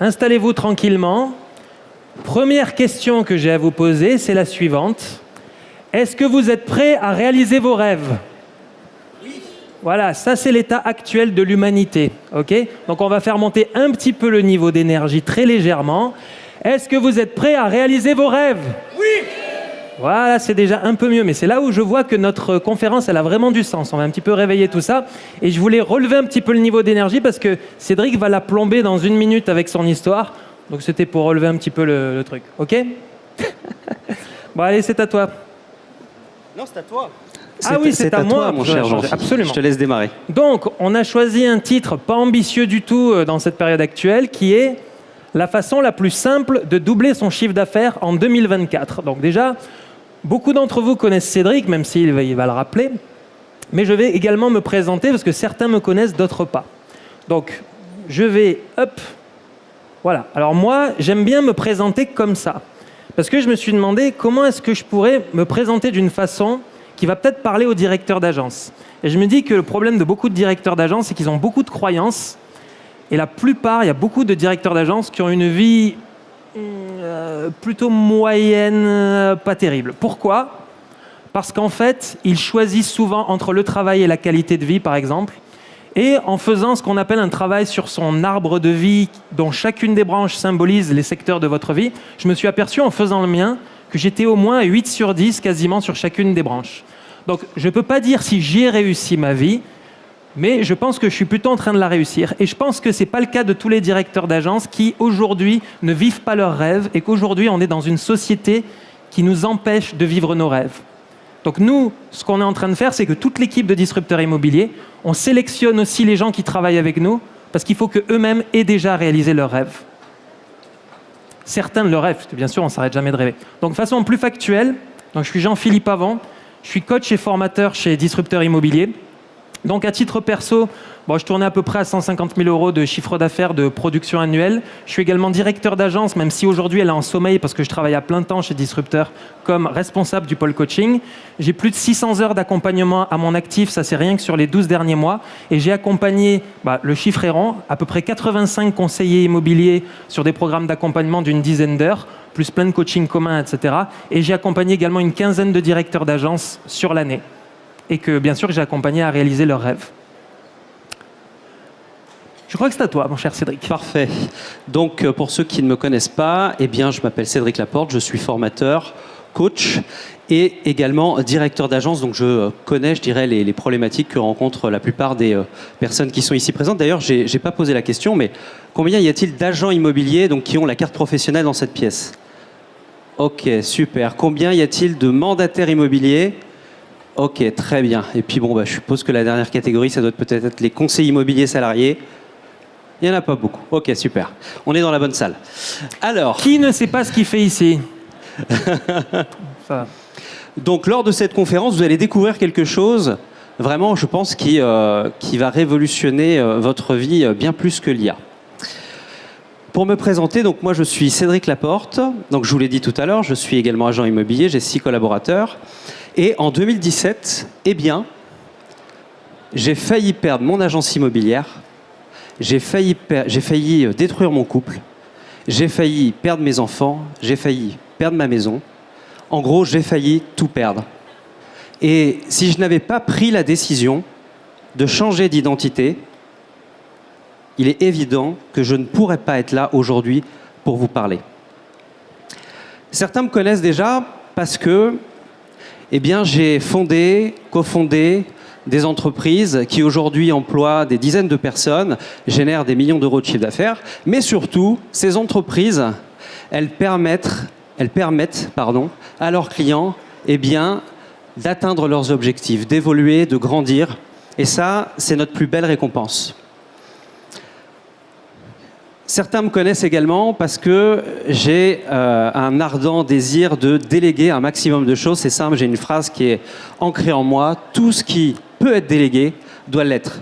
installez-vous tranquillement. Première question que j'ai à vous poser, c'est la suivante. Est-ce que vous êtes prêts à réaliser vos rêves ? Oui. Voilà, ça c'est l'état actuel de l'humanité. Okay ? Donc on va faire monter un petit peu le niveau d'énergie très légèrement. Est-ce que vous êtes prêts à réaliser vos rêves ? Oui. Voilà, c'est déjà un peu mieux, mais c'est là où je vois que notre conférence, elle a vraiment du sens. On va un petit peu réveiller tout ça. Et je voulais relever un petit peu le niveau d'énergie parce que Cédric va la plomber dans 1 minute avec son histoire. Donc c'était pour relever un petit peu le truc. OK ? Bon, allez, c'est à toi. Non, c'est à toi. Ah oui, c'est à moi, mon cher Jean. Absolument. Je te laisse démarrer. Donc, on a choisi un titre pas ambitieux du tout dans cette période actuelle qui est la façon la plus simple de doubler son chiffre d'affaires en 2024. Donc déjà, beaucoup d'entre vous connaissent Cédric, même s'il va le rappeler. Mais je vais également me présenter parce que certains me connaissent, d'autres pas. Donc, je vais, voilà. Alors moi, j'aime bien me présenter comme ça. Parce que je me suis demandé comment est-ce que je pourrais me présenter d'une façon qui va peut-être parler aux directeurs d'agence. Et je me dis que le problème de beaucoup de directeurs d'agence, c'est qu'ils ont beaucoup de croyances. Et la plupart, il y a beaucoup de directeurs d'agence qui ont une vie plutôt moyenne, pas terrible. Pourquoi ? Parce qu'en fait, ils choisissent souvent entre le travail et la qualité de vie, par exemple. Et en faisant ce qu'on appelle un travail sur son arbre de vie, dont chacune des branches symbolise les secteurs de votre vie, je me suis aperçu en faisant le mien que j'étais au moins à 8 sur 10 quasiment sur chacune des branches. Donc je ne peux pas dire si j'ai réussi ma vie, mais je pense que je suis plutôt en train de la réussir. Et je pense que ce n'est pas le cas de tous les directeurs d'agence qui, aujourd'hui, ne vivent pas leurs rêves et qu'aujourd'hui, on est dans une société qui nous empêche de vivre nos rêves. Donc nous, ce qu'on est en train de faire, c'est que toute l'équipe de disrupteurs immobiliers, on sélectionne aussi les gens qui travaillent avec nous parce qu'il faut qu'eux-mêmes aient déjà réalisé leurs rêves. Certains de leurs rêves, parce que bien sûr, on ne s'arrête jamais de rêver. Donc de façon plus factuelle, donc, je suis Jean-Philippe Avon, je suis coach et formateur chez Disrupteurs Immobiliers. Donc à titre perso, je tournais à peu près à 150 000 € de chiffre d'affaires de production annuelle. Je suis également directeur d'agence, même si aujourd'hui elle est en sommeil parce que je travaille à plein temps chez Disrupteur comme responsable du pôle coaching. J'ai plus de 600 heures d'accompagnement à mon actif, ça c'est rien que sur les 12 derniers mois. Et j'ai accompagné, le chiffre est rond, à peu près 85 conseillers immobiliers sur des programmes d'accompagnement d'une dizaine d'heures, plus plein de coaching commun, etc. Et j'ai accompagné également une quinzaine de directeurs d'agence sur l'année. Et que, bien sûr, j'ai accompagné à réaliser leurs rêves. Je crois que c'est à toi, mon cher Cédric. Parfait. Donc, pour ceux qui ne me connaissent pas, je m'appelle Cédric Laporte, je suis formateur, coach et également directeur d'agence. Donc, je connais, les problématiques que rencontrent la plupart des personnes qui sont ici présentes. D'ailleurs, je n'ai pas posé la question, mais combien y a-t-il d'agents immobiliers qui ont la carte professionnelle dans cette pièce ? Ok, super. Combien y a-t-il de mandataires immobiliers ? Ok, très bien. Et puis je suppose que la dernière catégorie, ça doit peut-être être les conseillers immobiliers salariés. Il n'y en a pas beaucoup. Ok, super. On est dans la bonne salle. Alors... Qui ne sait pas ce qu'il fait ici ? Donc, lors de cette conférence, vous allez découvrir quelque chose, vraiment, je pense, qui va révolutionner votre vie bien plus que l'IA. Pour me présenter, donc moi je suis Cédric Laporte. Donc je vous l'ai dit tout à l'heure, je suis également agent immobilier, j'ai 6 collaborateurs. Et en 2017, j'ai failli perdre mon agence immobilière, j'ai failli détruire mon couple, j'ai failli perdre mes enfants, j'ai failli perdre ma maison. En gros, j'ai failli tout perdre. Et si je n'avais pas pris la décision de changer d'identité, il est évident que je ne pourrais pas être là aujourd'hui pour vous parler. Certains me connaissent déjà parce que j'ai cofondé des entreprises qui aujourd'hui emploient des dizaines de personnes, génèrent des millions d'euros de chiffre d'affaires, mais surtout, ces entreprises, elles permettent à leurs clients d'atteindre leurs objectifs, d'évoluer, de grandir. Et ça, c'est notre plus belle récompense. Certains me connaissent également parce que j'ai un ardent désir de déléguer un maximum de choses. C'est simple, j'ai une phrase qui est ancrée en moi. Tout ce qui peut être délégué doit l'être.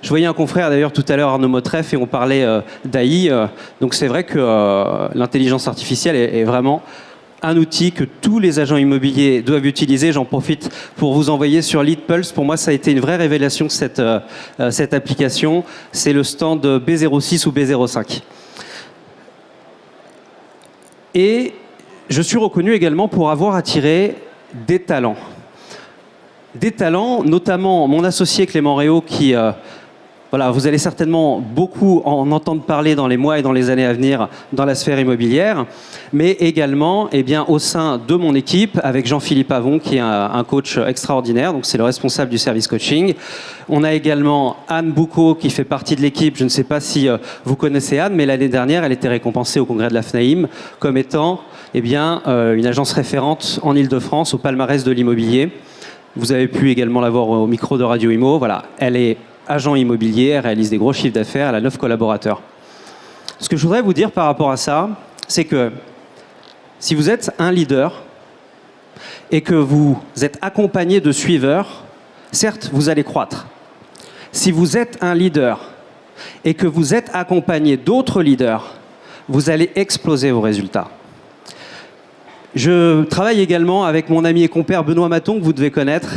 Je voyais un confrère d'ailleurs tout à l'heure, Arnaud Motreff, et on parlait d'AI. Donc c'est vrai que l'intelligence artificielle est vraiment un outil que tous les agents immobiliers doivent utiliser. J'en profite pour vous envoyer sur LeadPulse. Pour moi, ça a été une vraie révélation, cette application. C'est le stand B06 ou B05. Et je suis reconnu également pour avoir attiré des talents. Des talents, notamment mon associé Clément Réau, qui, voilà, vous allez certainement beaucoup en entendre parler dans les mois et dans les années à venir dans la sphère immobilière, mais également eh bien, au sein de mon équipe avec Jean-Philippe Avon, qui est un coach extraordinaire, donc c'est le responsable du service coaching. On a également Anne Boucaud qui fait partie de l'équipe. Je ne sais pas si vous connaissez Anne, mais l'année dernière, elle était récompensée au congrès de la FNAIM comme étant eh bien, une agence référente en Ile-de-France au palmarès de l'immobilier. Vous avez pu également la voir au micro de Radio Imo. Voilà, elle est agent immobilier, elle réalise des gros chiffres d'affaires, elle a 9 collaborateurs. Ce que je voudrais vous dire par rapport à ça, c'est que si vous êtes un leader et que vous êtes accompagné de suiveurs, certes, vous allez croître. Si vous êtes un leader et que vous êtes accompagné d'autres leaders, vous allez exploser vos résultats. Je travaille également avec mon ami et compère Benoît Maton, que vous devez connaître,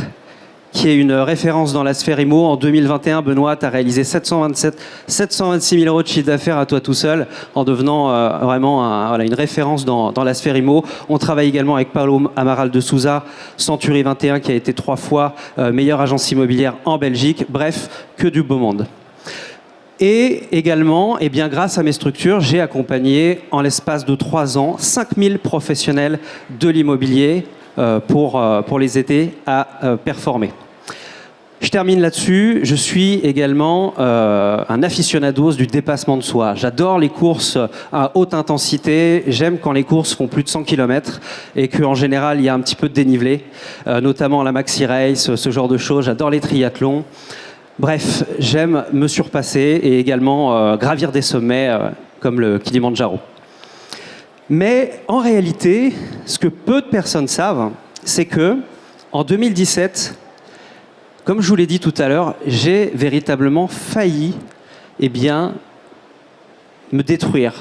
qui est une référence dans la sphère IMO. En 2021, Benoît, tu as réalisé 726 000 euros de chiffre d'affaires à toi tout seul, en devenant vraiment voilà, une référence dans la sphère IMO. On travaille également avec Paulo Amaral de Souza, Century 21, qui a été 3 fois meilleure agence immobilière en Belgique. Bref, que du beau monde. Et également, eh bien, grâce à mes structures, j'ai accompagné en l'espace de 3 ans 5000 professionnels de l'immobilier pour les aider à performer. Je termine là-dessus. Je suis également un aficionados du dépassement de soi. J'adore les courses à haute intensité. J'aime quand les courses font plus de 100 km et qu'en général, il y a un petit peu de dénivelé, notamment la Maxi Race, ce genre de choses. J'adore les triathlons. Bref, j'aime me surpasser et également gravir des sommets comme le Kilimandjaro. Mais en réalité, ce que peu de personnes savent, c'est que en 2017, comme je vous l'ai dit tout à l'heure, j'ai véritablement failli eh bien, me détruire.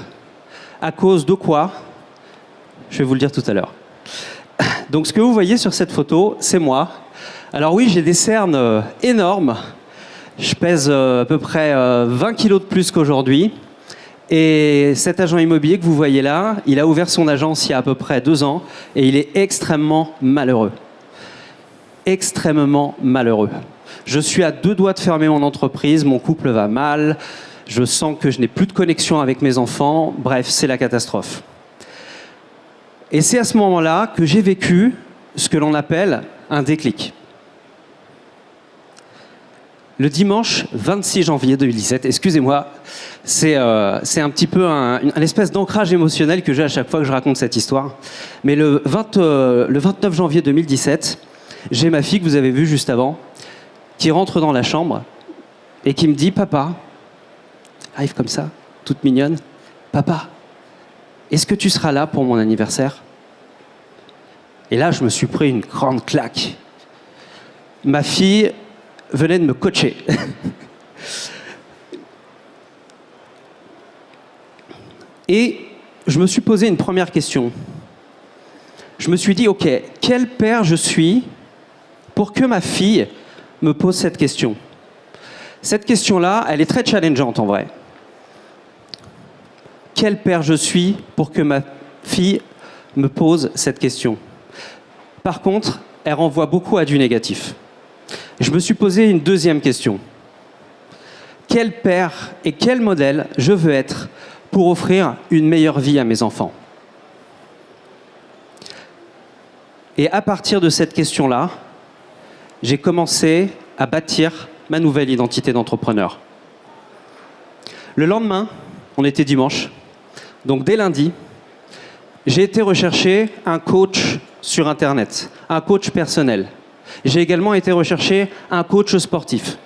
À cause de quoi? Je vais vous le dire tout à l'heure. Donc ce que vous voyez sur cette photo, c'est moi. Alors oui, j'ai des cernes énormes. Je pèse à peu près 20 kilos de plus qu'aujourd'hui. Et cet agent immobilier que vous voyez là, il a ouvert son agence il y a à peu près 2 ans et il est extrêmement malheureux. Extrêmement malheureux. Je suis à 2 doigts de fermer mon entreprise, mon couple va mal, je sens que je n'ai plus de connexion avec mes enfants, bref, c'est la catastrophe. Et c'est à ce moment-là que j'ai vécu ce que l'on appelle un déclic. Le dimanche 26 janvier 2017, excusez-moi, c'est un petit peu un espèce d'ancrage émotionnel que j'ai à chaque fois que je raconte cette histoire. Mais le 29 janvier 2017, j'ai ma fille que vous avez vue juste avant, qui rentre dans la chambre et qui me dit « Papa », arrive comme ça, toute mignonne, « Papa, est-ce que tu seras là pour mon anniversaire ?» Et là, je me suis pris une grande claque. Ma fille venait de me coacher. Et je me suis posé une première question. Je me suis dit, ok, quel père je suis pour que ma fille me pose cette question? Cette question-là, elle est très challengeante en vrai. Quel père je suis pour que ma fille me pose cette question? Par contre, elle renvoie beaucoup à du négatif. Je me suis posé une deuxième question. Quel père et quel modèle je veux être pour offrir une meilleure vie à mes enfants? Et à partir de cette question-là, j'ai commencé à bâtir ma nouvelle identité d'entrepreneur. Le lendemain, on était dimanche, donc dès lundi, j'ai été rechercher un coach sur Internet, un coach personnel. J'ai également été rechercher un coach sportif.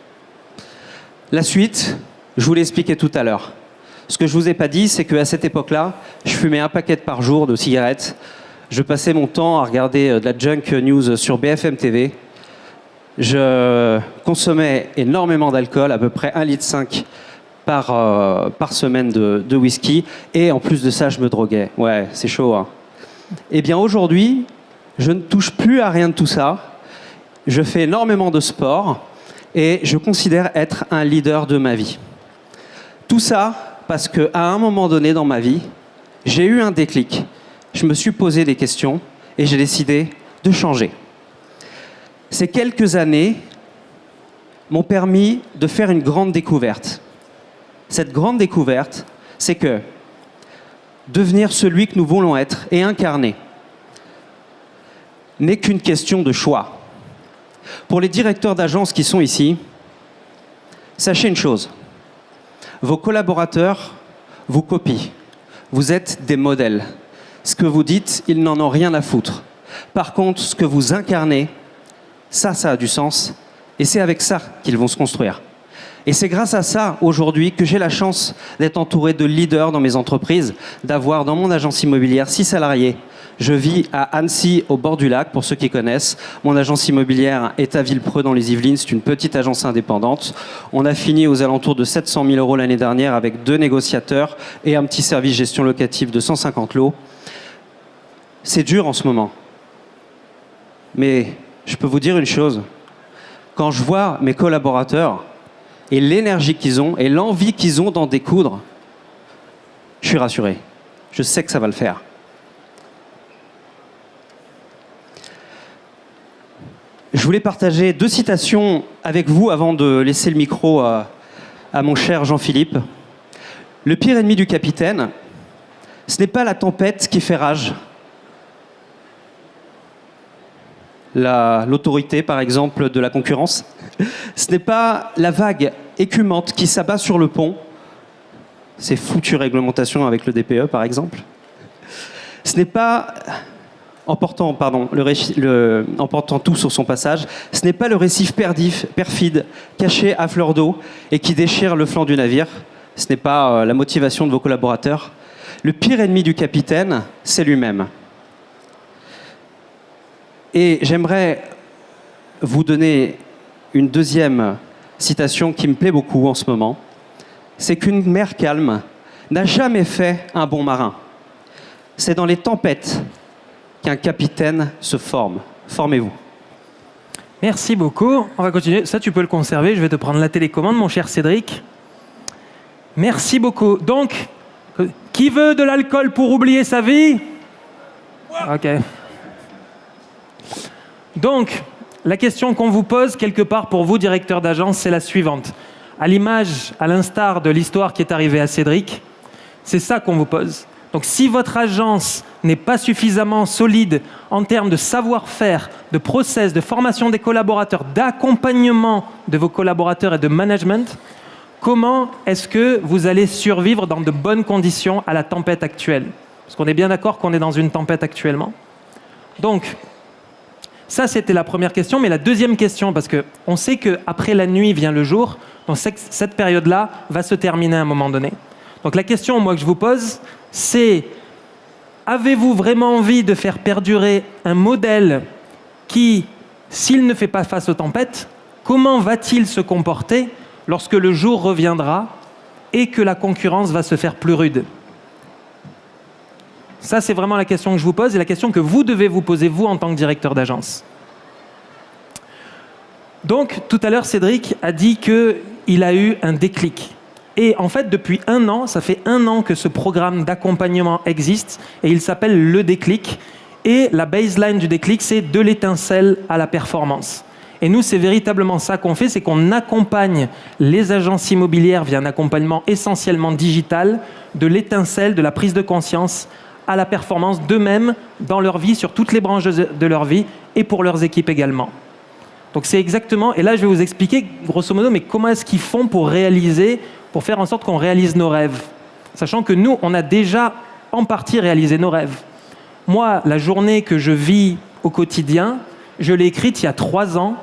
La suite, je vous l'ai expliqué tout à l'heure. Ce que je ne vous ai pas dit, c'est qu'à cette époque-là, je fumais un paquet par jour de cigarettes. Je passais mon temps à regarder de la junk news sur BFM TV. Je consommais énormément d'alcool, à peu près 1,5 litre par semaine de whisky. Et en plus de ça, je me droguais. Ouais, c'est chaud, hein. Eh bien aujourd'hui, je ne touche plus à rien de tout ça. Je fais énormément de sport et je considère être un leader de ma vie. Tout ça parce qu'à un moment donné dans ma vie, j'ai eu un déclic. je me suis posé des questions et j'ai décidé de changer. Ces quelques années m'ont permis de faire une grande découverte. Cette grande découverte, c'est que devenir celui que nous voulons être et incarner n'est qu'une question de choix. Pour les directeurs d'agence qui sont ici, sachez une chose, vos collaborateurs vous copient, vous êtes des modèles. Ce que vous dites, ils n'en ont rien à foutre. Par contre, ce que vous incarnez, ça a du sens, et c'est avec ça qu'ils vont se construire. Et c'est grâce à ça, aujourd'hui, que j'ai la chance d'être entouré de leaders dans mes entreprises, d'avoir dans mon agence immobilière 6 salariés. Je vis à Annecy, au bord du lac, pour ceux qui connaissent. Mon agence immobilière est à Villepreux, dans les Yvelines. C'est une petite agence indépendante. On a fini aux alentours de 700 000 € l'année dernière avec 2 négociateurs et un petit service gestion locative de 150 lots. C'est dur en ce moment. Mais je peux vous dire une chose. Quand je vois mes collaborateurs et l'énergie qu'ils ont et l'envie qu'ils ont d'en découdre, je suis rassuré. Je sais que ça va le faire. Je voulais partager 2 citations avec vous avant de laisser le micro à mon cher Jean-Philippe. Le pire ennemi du capitaine, ce n'est pas la tempête qui fait rage. L'autorité, par exemple, de la concurrence. Ce n'est pas la vague écumante qui s'abat sur le pont. Ces foutues réglementations avec le DPE, par exemple. Ce n'est pas... emportant tout sur son passage, ce n'est pas le récif perfide, caché à fleur d'eau et qui déchire le flanc du navire. Ce n'est pas la motivation de vos collaborateurs. Le pire ennemi du capitaine, c'est lui-même. Et j'aimerais vous donner une deuxième citation qui me plaît beaucoup en ce moment. C'est qu'une mer calme n'a jamais fait un bon marin. C'est dans les tempêtes qu'un capitaine se forme. Formez-vous. Merci beaucoup. On va continuer. Ça, tu peux le conserver. Je vais te prendre la télécommande, mon cher Cédric. Merci beaucoup. Donc, qui veut de l'alcool pour oublier sa vie? Ok. Donc, la question qu'on vous pose, quelque part pour vous, directeur d'agence, c'est la suivante. À l'image, à l'instar de l'histoire qui est arrivée à Cédric, c'est ça qu'on vous pose. Donc, si votre agence n'est pas suffisamment solide en termes de savoir-faire, de process, de formation des collaborateurs, d'accompagnement de vos collaborateurs et de management, comment est-ce que vous allez survivre dans de bonnes conditions à la tempête actuelle? Parce qu'on est bien d'accord qu'on est dans une tempête actuellement. Donc, ça, c'était la première question. Mais la deuxième question, parce qu'on sait qu'après la nuit vient le jour, donc cette période-là va se terminer à un moment donné. Donc la question, moi, que je vous pose, c'est: avez-vous vraiment envie de faire perdurer un modèle qui, s'il ne fait pas face aux tempêtes, comment va-t-il se comporter lorsque le jour reviendra et que la concurrence va se faire plus rude? Ça, c'est vraiment la question que je vous pose et la question que vous devez vous poser, vous, en tant que directeur d'agence. Donc, tout à l'heure, Cédric a dit qu'il a eu un déclic. Et en fait, depuis 1 an, ça fait 1 an que ce programme d'accompagnement existe et il s'appelle le déclic. Et la baseline du déclic, c'est de l'étincelle à la performance. Et nous, c'est véritablement ça qu'on fait, c'est qu'on accompagne les agences immobilières via un accompagnement essentiellement digital, de l'étincelle, de la prise de conscience à la performance d'eux-mêmes dans leur vie, sur toutes les branches de leur vie et pour leurs équipes également. Donc c'est exactement, et là je vais vous expliquer grosso modo, mais comment est-ce qu'ils font pour faire en sorte qu'on réalise nos rêves. Sachant que nous, on a déjà en partie réalisé nos rêves. Moi, la journée que je vis au quotidien, je l'ai écrite il y a 3 ans.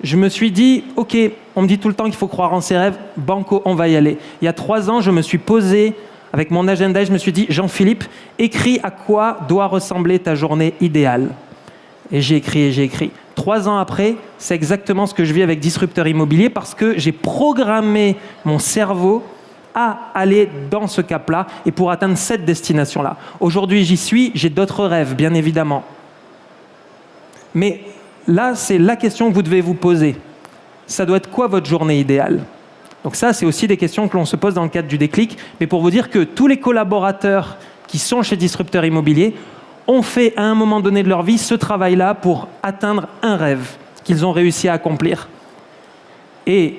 Je me suis dit, ok, on me dit tout le temps qu'il faut croire en ses rêves, banco, on va y aller. Il y a 3 ans, je me suis posé avec mon agenda et je me suis dit, Jean-Philippe, écris à quoi doit ressembler ta journée idéale. Et j'ai écrit. 3 ans après, c'est exactement ce que je vis avec Disrupteur Immobilier parce que j'ai programmé mon cerveau à aller dans ce cap-là et pour atteindre cette destination-là. Aujourd'hui, j'y suis, j'ai d'autres rêves, bien évidemment. Mais là, c'est la question que vous devez vous poser. Ça doit être quoi votre journée idéale? Donc ça, c'est aussi des questions que l'on se pose dans le cadre du déclic. Mais pour vous dire que tous les collaborateurs qui sont chez Disrupteur Immobilier ont fait à un moment donné de leur vie ce travail-là pour atteindre un rêve qu'ils ont réussi à accomplir. Et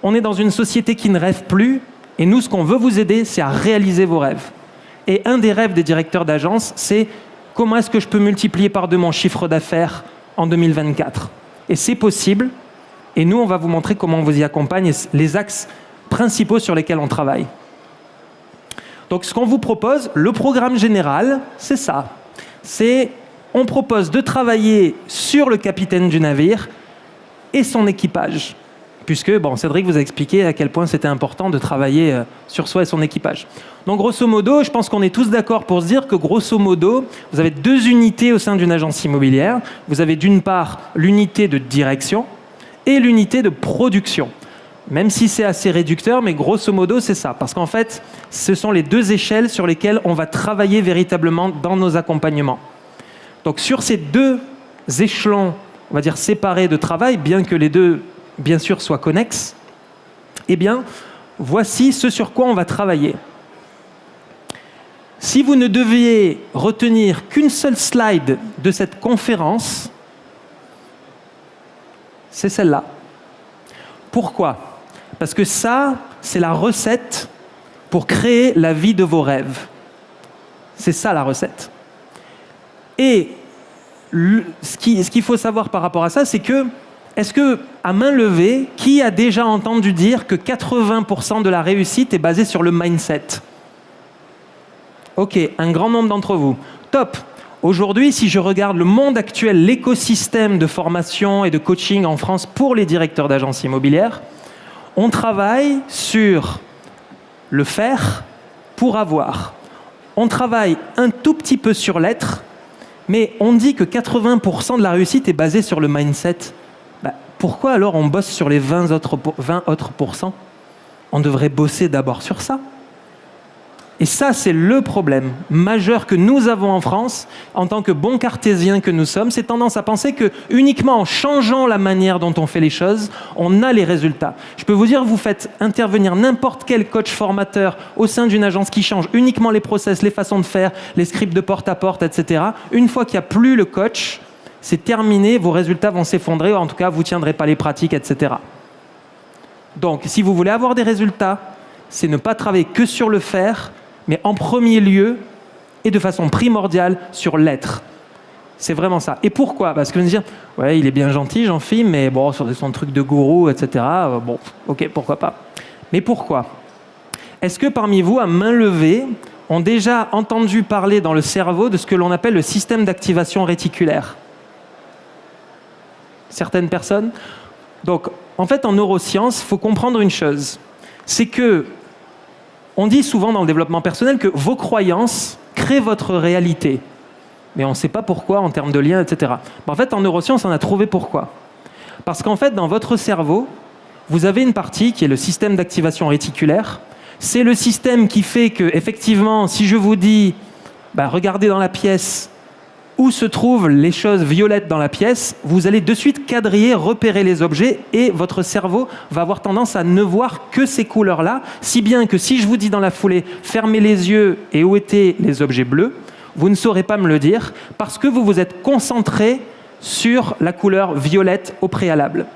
on est dans une société qui ne rêve plus, et nous, ce qu'on veut vous aider, c'est à réaliser vos rêves. Et un des rêves des directeurs d'agence, c'est comment est-ce que je peux multiplier par 2 mon chiffre d'affaires en 2024 ? Et c'est possible, et nous, on va vous montrer comment on vous y accompagne et les axes principaux sur lesquels on travaille. Donc, ce qu'on vous propose, le programme général, c'est ça. On propose de travailler sur le capitaine du navire et son équipage. Puisque, Cédric vous a expliqué à quel point c'était important de travailler sur soi et son équipage. Donc, grosso modo, je pense qu'on est tous d'accord pour se dire que, grosso modo, vous avez 2 unités au sein d'une agence immobilière. Vous avez d'une part l'unité de direction et l'unité de production. Même si c'est assez réducteur, mais grosso modo, c'est ça. Parce qu'en fait, ce sont les 2 échelles sur lesquelles on va travailler véritablement dans nos accompagnements. Donc, sur ces 2 échelons, on va dire séparés de travail, bien que les 2 bien sûr soient connexes, eh bien, voici ce sur quoi on va travailler. Si vous ne deviez retenir qu'une seule slide de cette conférence, c'est celle-là. Pourquoi ? Parce que ça, c'est la recette pour créer la vie de vos rêves. C'est ça la recette. Et ce qu'il faut savoir par rapport à ça, c'est que est-ce que, à main levée, qui a déjà entendu dire que 80% de la réussite est basée sur le mindset ? Ok, un grand nombre d'entre vous. Top. Aujourd'hui, si je regarde le monde actuel, l'écosystème de formation et de coaching en France pour les directeurs d'agences immobilières, on travaille sur le faire pour avoir. On travaille un tout petit peu sur l'être, mais on dit que 80% de la réussite est basée sur le mindset. Pourquoi alors on bosse sur les 20 autres %? On devrait bosser d'abord sur ça. Et ça, c'est le problème majeur que nous avons en France, en tant que bons cartésiens que nous sommes. C'est tendance à penser que uniquement en changeant la manière dont on fait les choses, on a les résultats. Je peux vous dire, vous faites intervenir n'importe quel coach formateur au sein d'une agence qui change uniquement les process, les façons de faire, les scripts de porte-à-porte, etc. Une fois qu'il n'y a plus le coach, c'est terminé, vos résultats vont s'effondrer, ou en tout cas, vous ne tiendrez pas les pratiques, etc. Donc, si vous voulez avoir des résultats, c'est ne pas travailler que sur le faire, mais en premier lieu, et de façon primordiale, sur l'être. C'est vraiment ça. Et pourquoi ? Parce que vous allez dire, ouais, il est bien gentil, Jean-Phi, mais bon, sur son truc de gourou, etc., bon, ok, pourquoi pas. Mais pourquoi ? Est-ce que parmi vous, à main levée, ont déjà entendu parler dans le cerveau de ce que l'on appelle le système d'activation réticulaire ? Certaines personnes. Donc, en fait, en neurosciences, il faut comprendre une chose. C'est que, on dit souvent dans le développement personnel que vos croyances créent votre réalité. Mais on ne sait pas pourquoi en termes de liens, etc. En fait, en neurosciences, on a trouvé pourquoi. Parce qu'en fait, dans votre cerveau, vous avez une partie qui est le système d'activation réticulaire. C'est le système qui fait que, effectivement, si je vous dis, regardez dans la pièce, où se trouvent les choses violettes dans la pièce, vous allez de suite quadriller, repérer les objets et votre cerveau va avoir tendance à ne voir que ces couleurs-là, si bien que si je vous dis dans la foulée « fermez les yeux et où étaient les objets bleus », vous ne saurez pas me le dire parce que vous vous êtes concentré sur la couleur violette au préalable.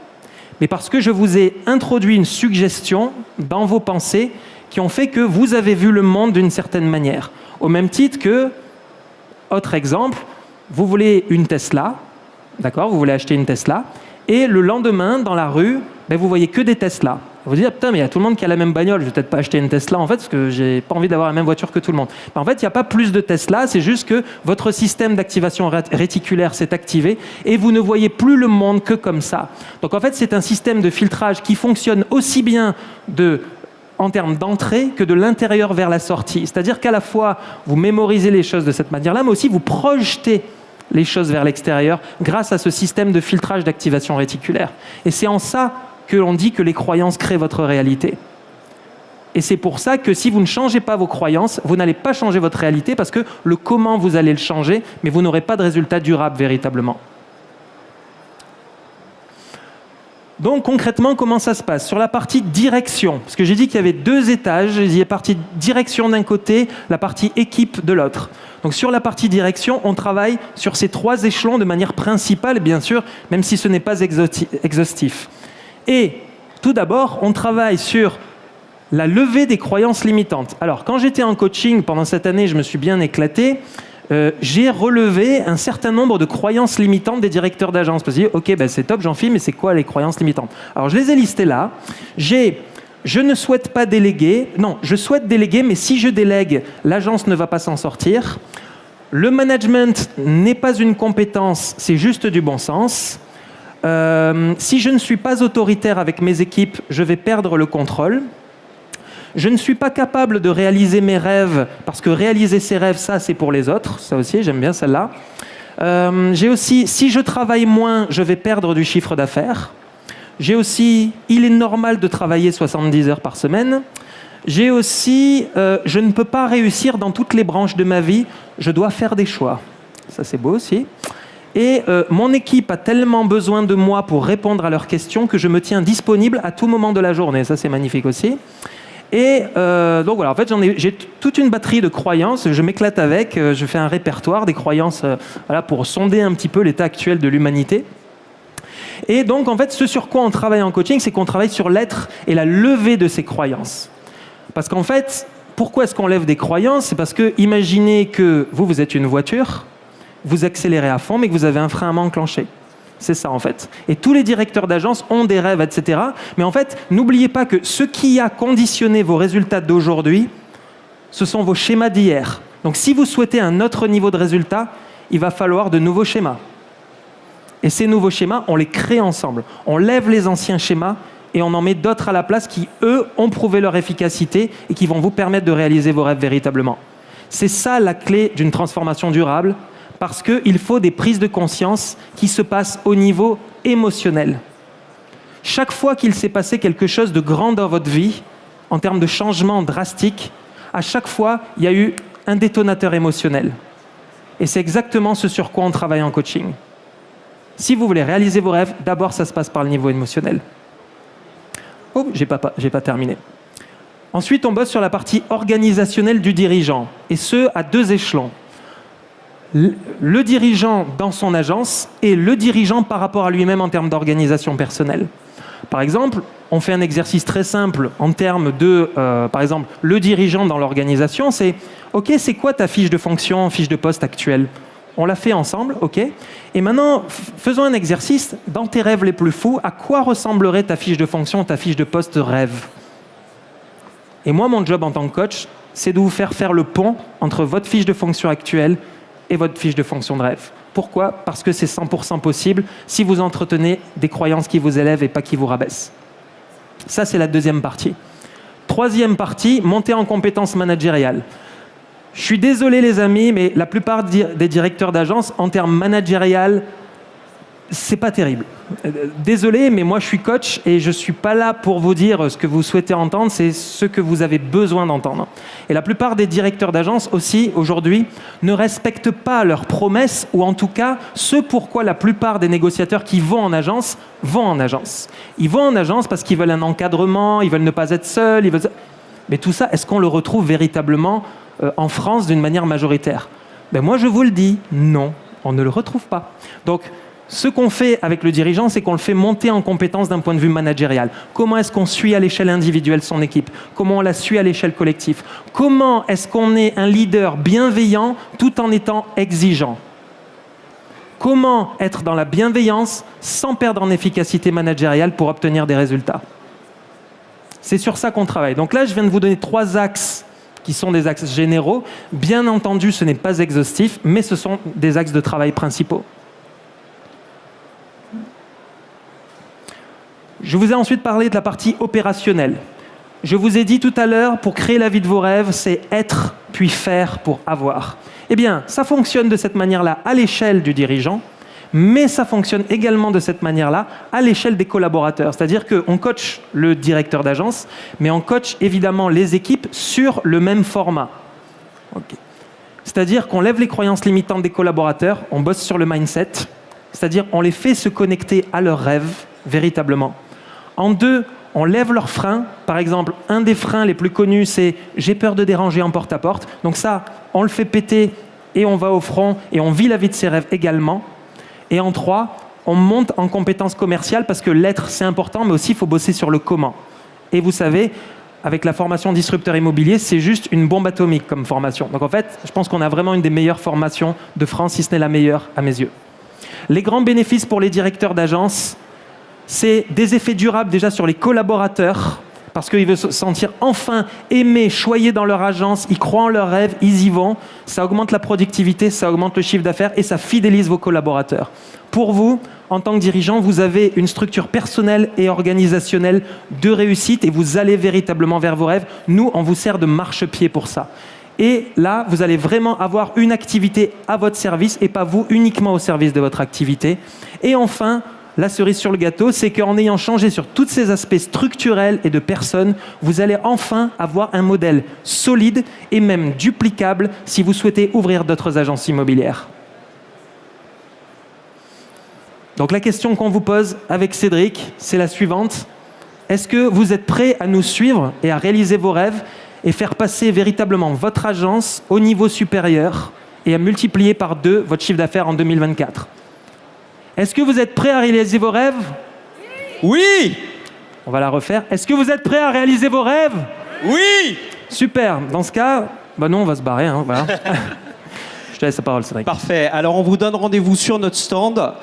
Mais parce que je vous ai introduit une suggestion dans vos pensées qui ont fait que vous avez vu le monde d'une certaine manière. Au même titre que, autre exemple, vous voulez une Tesla, d'accord ? Vous voulez acheter une Tesla, et le lendemain, dans la rue, vous voyez que des Tesla. Vous dites, putain, mais il y a tout le monde qui a la même bagnole, je vais peut-être pas acheter une Tesla, en fait, parce que j'ai pas envie d'avoir la même voiture que tout le monde. En fait, il n'y a pas plus de Tesla, c'est juste que votre système d'activation réticulaire s'est activé, et vous ne voyez plus le monde que comme ça. Donc en fait, c'est un système de filtrage qui fonctionne aussi bien en termes d'entrée que de l'intérieur vers la sortie. C'est-à-dire qu'à la fois, vous mémorisez les choses de cette manière-là, mais aussi vous projetez les choses vers l'extérieur grâce à ce système de filtrage d'activation réticulaire. Et c'est en ça que l'on dit que les croyances créent votre réalité. Et c'est pour ça que si vous ne changez pas vos croyances, vous n'allez pas changer votre réalité parce que le comment vous allez le changer, mais vous n'aurez pas de résultat durable véritablement. Donc concrètement, comment ça se passe? Sur la partie direction, parce que j'ai dit qu'il y avait 2 étages, il y a partie direction d'un côté, la partie équipe de l'autre. Donc sur la partie direction, on travaille sur ces 3 échelons de manière principale, bien sûr, même si ce n'est pas exhaustif. Et tout d'abord, on travaille sur la levée des croyances limitantes. Alors quand j'étais en coaching, pendant cette année, je me suis bien éclaté. J'ai relevé un certain nombre de croyances limitantes des directeurs d'agence. Parce que ok, c'est top, Jean-Philippe, mais c'est quoi les croyances limitantes? Alors je les ai listées là. Je ne souhaite pas déléguer. Non, je souhaite déléguer, mais si je délègue, l'agence ne va pas s'en sortir. Le management n'est pas une compétence, c'est juste du bon sens. Si je ne suis pas autoritaire avec mes équipes, je vais perdre le contrôle. Je ne suis pas capable de réaliser mes rêves, parce que réaliser ses rêves, ça, c'est pour les autres. Ça aussi, j'aime bien celle-là. J'ai aussi, si je travaille moins, je vais perdre du chiffre d'affaires. J'ai aussi, il est normal de travailler 70 heures par semaine. J'ai aussi, je ne peux pas réussir dans toutes les branches de ma vie. Je dois faire des choix. Ça, c'est beau aussi. Et mon équipe a tellement besoin de moi pour répondre à leurs questions que je me tiens disponible à tout moment de la journée. Ça, c'est magnifique aussi. Et donc voilà, en fait, j'ai toute une batterie de croyances, je m'éclate avec, je fais un répertoire des croyances voilà, pour sonder un petit peu l'état actuel de l'humanité. Et donc, en fait, ce sur quoi on travaille en coaching, c'est qu'on travaille sur l'être et la levée de ces croyances. Parce qu'en fait, pourquoi est-ce qu'on lève des croyances? C'est parce que, imaginez que vous êtes une voiture, vous accélérez à fond, mais que vous avez un frein à main enclenché. C'est ça, en fait. Et tous les directeurs d'agence ont des rêves, etc. Mais en fait, n'oubliez pas que ce qui a conditionné vos résultats d'aujourd'hui, ce sont vos schémas d'hier. Donc, si vous souhaitez un autre niveau de résultat, il va falloir de nouveaux schémas. Et ces nouveaux schémas, on les crée ensemble. On lève les anciens schémas et on en met d'autres à la place qui, eux, ont prouvé leur efficacité et qui vont vous permettre de réaliser vos rêves véritablement. C'est ça la clé d'une transformation durable. Parce qu'il faut des prises de conscience qui se passent au niveau émotionnel. Chaque fois qu'il s'est passé quelque chose de grand dans votre vie, en termes de changement drastique, à chaque fois, il y a eu un détonateur émotionnel. Et c'est exactement ce sur quoi on travaille en coaching. Si vous voulez réaliser vos rêves, d'abord, ça se passe par le niveau émotionnel. Oh, j'ai pas terminé. Ensuite, on bosse sur la partie organisationnelle du dirigeant, et ce, à 2 échelons. Le dirigeant dans son agence et le dirigeant par rapport à lui-même en termes d'organisation personnelle. Par exemple, on fait un exercice très simple en termes de, par exemple, le dirigeant dans l'organisation, c'est « Ok, c'est quoi ta fiche de fonction, fiche de poste actuelle ?» On l'a fait ensemble, ok. Et maintenant, faisons un exercice. Dans tes rêves les plus fous, à quoi ressemblerait ta fiche de fonction, ta fiche de poste rêve? Et moi, mon job en tant que coach, c'est de vous faire le pont entre votre fiche de fonction actuelle et votre fiche de fonction de rêve. Pourquoi? Parce que c'est 100% possible si vous entretenez des croyances qui vous élèvent et pas qui vous rabaissent. Ça, c'est la 2e partie. 3e partie, monter en compétences managériales. Je suis désolé les amis, mais la plupart des directeurs d'agence, en termes managériels, c'est pas terrible. Désolé, mais moi je suis coach et je suis pas là pour vous dire ce que vous souhaitez entendre, c'est ce que vous avez besoin d'entendre. Et la plupart des directeurs d'agence aussi, aujourd'hui, ne respectent pas leurs promesses, ou en tout cas, ce pourquoi la plupart des négociateurs qui vont en agence, vont en agence. Ils vont en agence parce qu'ils veulent un encadrement, ils veulent ne pas être seuls, Mais tout ça, est-ce qu'on le retrouve véritablement en France d'une manière majoritaire? Moi je vous le dis, non, on ne le retrouve pas. Donc, ce qu'on fait avec le dirigeant, c'est qu'on le fait monter en compétence d'un point de vue managérial. Comment est-ce qu'on suit à l'échelle individuelle son équipe? Comment on la suit à l'échelle collective? Comment est-ce qu'on est un leader bienveillant tout en étant exigeant? Comment être dans la bienveillance sans perdre en efficacité managériale pour obtenir des résultats? C'est sur ça qu'on travaille. Donc là, je viens de vous donner 3 axes qui sont des axes généraux. Bien entendu, ce n'est pas exhaustif, mais ce sont des axes de travail principaux. Je vous ai ensuite parlé de la partie opérationnelle. Je vous ai dit tout à l'heure, pour créer la vie de vos rêves, c'est être puis faire pour avoir. Eh bien, ça fonctionne de cette manière-là à l'échelle du dirigeant, mais ça fonctionne également de cette manière-là à l'échelle des collaborateurs. C'est-à-dire qu'on coach le directeur d'agence, mais on coach évidemment les équipes sur le même format. Okay. C'est-à-dire qu'on lève les croyances limitantes des collaborateurs, on bosse sur le mindset, c'est-à-dire on les fait se connecter à leurs rêves, véritablement. En 2, on lève leurs freins. Par exemple, un des freins les plus connus, c'est « j'ai peur de déranger en porte-à-porte ». Donc ça, on le fait péter et on va au front et on vit la vie de ses rêves également. Et en 3, on monte en compétences commerciales parce que l'être, c'est important, mais aussi il faut bosser sur le comment. Et vous savez, avec la formation disrupteur immobilier, c'est juste une bombe atomique comme formation. Donc en fait, je pense qu'on a vraiment une des meilleures formations de France, si ce n'est la meilleure à mes yeux. Les grands bénéfices pour les directeurs d'agence, c'est des effets durables déjà sur les collaborateurs, parce qu'ils veulent se sentir enfin aimés, choyés dans leur agence, ils croient en leurs rêves, ils y vont. Ça augmente la productivité, ça augmente le chiffre d'affaires et ça fidélise vos collaborateurs. Pour vous, en tant que dirigeant, vous avez une structure personnelle et organisationnelle de réussite et vous allez véritablement vers vos rêves. Nous, on vous sert de marchepied pour ça. Et là, vous allez vraiment avoir une activité à votre service et pas vous uniquement au service de votre activité. Et enfin, la cerise sur le gâteau, c'est qu'en ayant changé sur tous ces aspects structurels et de personnes, vous allez enfin avoir un modèle solide et même duplicable si vous souhaitez ouvrir d'autres agences immobilières. Donc la question qu'on vous pose avec Cédric, c'est la suivante. Est-ce que vous êtes prêts à nous suivre et à réaliser vos rêves et faire passer véritablement votre agence au niveau supérieur et à multiplier par 2 votre chiffre d'affaires en 2024 ? Est-ce que vous êtes prêts à réaliser vos rêves ? Oui. On va la refaire. Est-ce que vous êtes prêts à réaliser vos rêves ? Oui. Super. Dans ce cas, non, on va se barrer. Hein, voilà. Je te laisse la parole, Cédric. Parfait. Alors, on vous donne rendez-vous sur notre stand.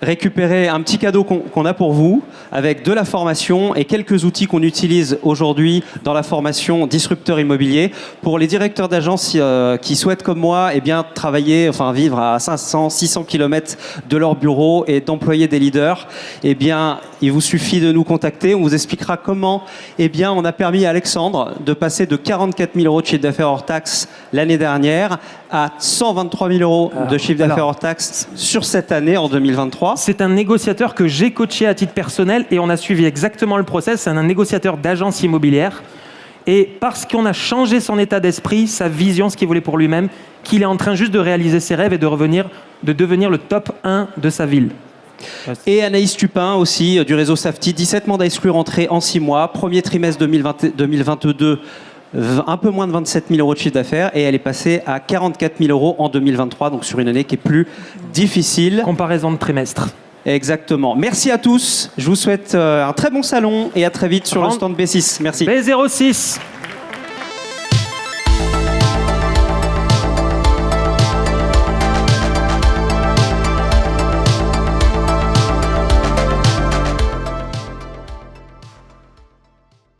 Récupérer un petit cadeau qu'on a pour vous avec de la formation et quelques outils qu'on utilise aujourd'hui dans la formation disrupteur immobilier. Pour les directeurs d'agence qui souhaitent comme moi travailler, vivre à 500, 600 km de leur bureau et d'employer des leaders, il vous suffit de nous contacter. On vous expliquera comment on a permis à Alexandre de passer de 44 000 euros de chiffre d'affaires hors taxe l'année dernière à 123 000 euros de chiffre d'affaires hors taxe sur cette année en 2023. C'est un négociateur que j'ai coaché à titre personnel et on a suivi exactement le process. C'est un négociateur d'agence immobilière. Et parce qu'on a changé son état d'esprit, sa vision, ce qu'il voulait pour lui-même, qu'il est en train juste de réaliser ses rêves et de devenir le top 1 de sa ville. Et Anaïs Tupin aussi du réseau Safety, 17 mandats exclus rentrés en 6 mois, premier trimestre 2022, un peu moins de 27 000 euros de chiffre d'affaires et elle est passée à 44 000 euros en 2023, donc sur une année qui est plus difficile. Comparaison de trimestre. Exactement. Merci à tous. Je vous souhaite un très bon salon et à très vite sur le stand B6. Merci. B06.